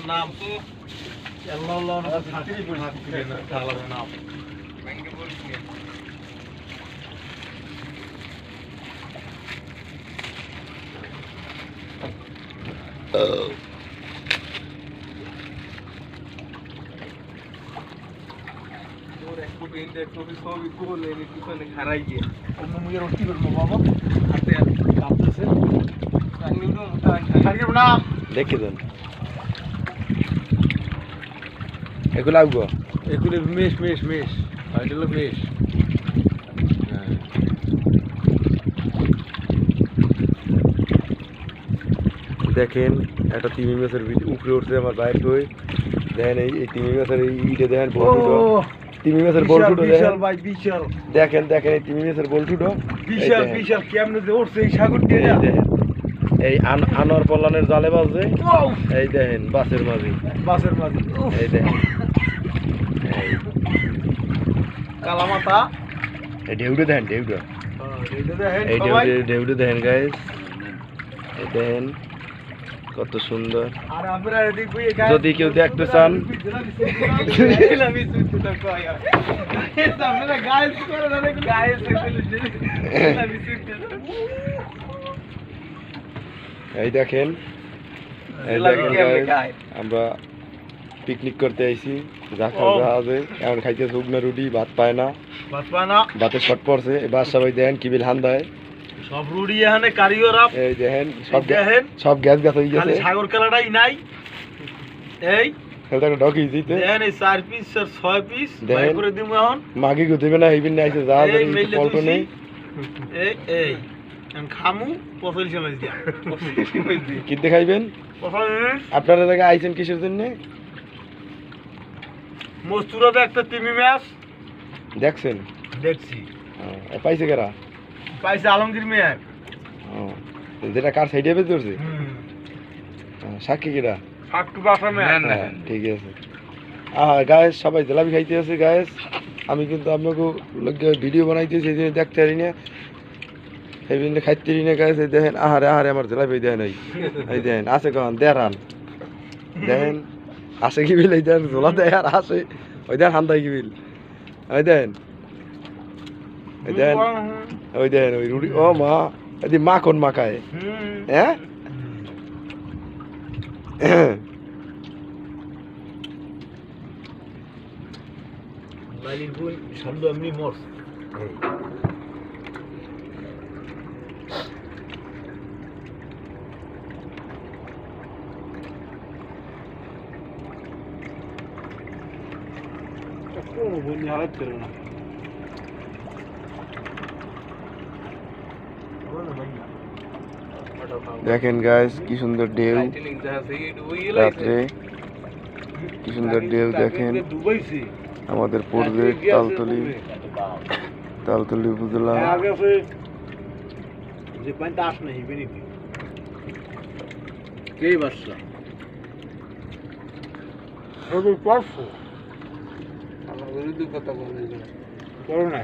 নাম তো আল্লাহ ছাতিরই পড়ছে না তাহলে নাম ব্যাংকে বলছি তোর এক কপি সবই কোলে নি পিছনে খারাই গিয়ে অন্য মুখের কি করবো বাবা হাতে কাঁপতেছে দেখে দেন এগুলো আগো এগুলো মেশ এটা হলো মেশ দেখেন একটা তিমি মাছের উপরে উঠছে আমার বাইর হয়ে দেখেন এই তিমি মাছের এই ইটে দেখেন বল্টুটো তিমি মাছের বল্টুটো দেখেন ভাই বিশাল দেখেন এই তিমি মাছের বল্টুটো বিশাল কেমনে যে উঠছে এই সাগর দিয়ে দেখেন এই আনোয়ার পল্লানের জালে বাজে এই দেখেন বাসের মাঝি এই দেখেন কালামাতা এই ঢেউটা দেখেন ঢেউটা এই ঢেউটা দেখেন গাইস এই দেখেন কত সুন্দর যদি কেউ দেখতে চান এই দেখেন আমরা পিকনিক করতে আইছি জাহাজে এখন খাইতে শুকনো রুটি ভাত পায় না ভাতের শর্ট পড়ছে এবার সবাই দেখেন কি বিল হান দেয় সব রুড়ি এখানে কারিগর এই দেখেন সব গ্যাস হয়ে গেছে সাগর খেলাটাই নাই এই এটা ঢকি দিতে দেখেন এই 4 পিস আর 6 পিস বাই করে দিমু এখন মাগি গদিবে না এইবিন আইছে জাহাজের পল্টো নেই এই আমি খামু পছল চলে দিয়া কি দেখাইবেন আপনারা জায়গায় আইছেন কিসের জন্য মস্তুরাতে একটা তিমি মাছ দেখছেন দেখছি পাইছে কেরা পাইছে আলমগীর মিয়া যেটা কার সাইডে বেঁধে ধরছে সাক্ষী কেরা ফাটু বাসা মিয়া ঠিক আছে গায়েস সবাই জেলাপি খাইতে আছে গায়েস আমি কিন্তু আপনাকে ভিডিও বানাইতেছি এই জন্য দেখতে পারি না এই জন্য খাইতে পারি না গায়েস দেখেন আহারে আমার জেলাপি দেখেন এই দেখেন আছে কখন দেড়ান দেখেন আসে কি বিল এই দেখেন ঝোলা দেয় আর আসে ওই দেখেন হান্দাই কি বিল ওই দেখেন ওই রুটি ও মা এদি মাখন মাখায় হ্যাঁ লালির বোন শব্দ এমনি মরস কোনো বন্যা হারাত করে না দেখেন গাইস কি সুন্দর ঢেউ রাত্রে কি সুন্দর ঢেউ দেখেন আমাদের পূর্বে তালতলি উপজেলা যে পানিটা আস নাই বেনিফিট কে বাসা ওদের পারফো আমার বিরুদ্ধে কথা বলে করো না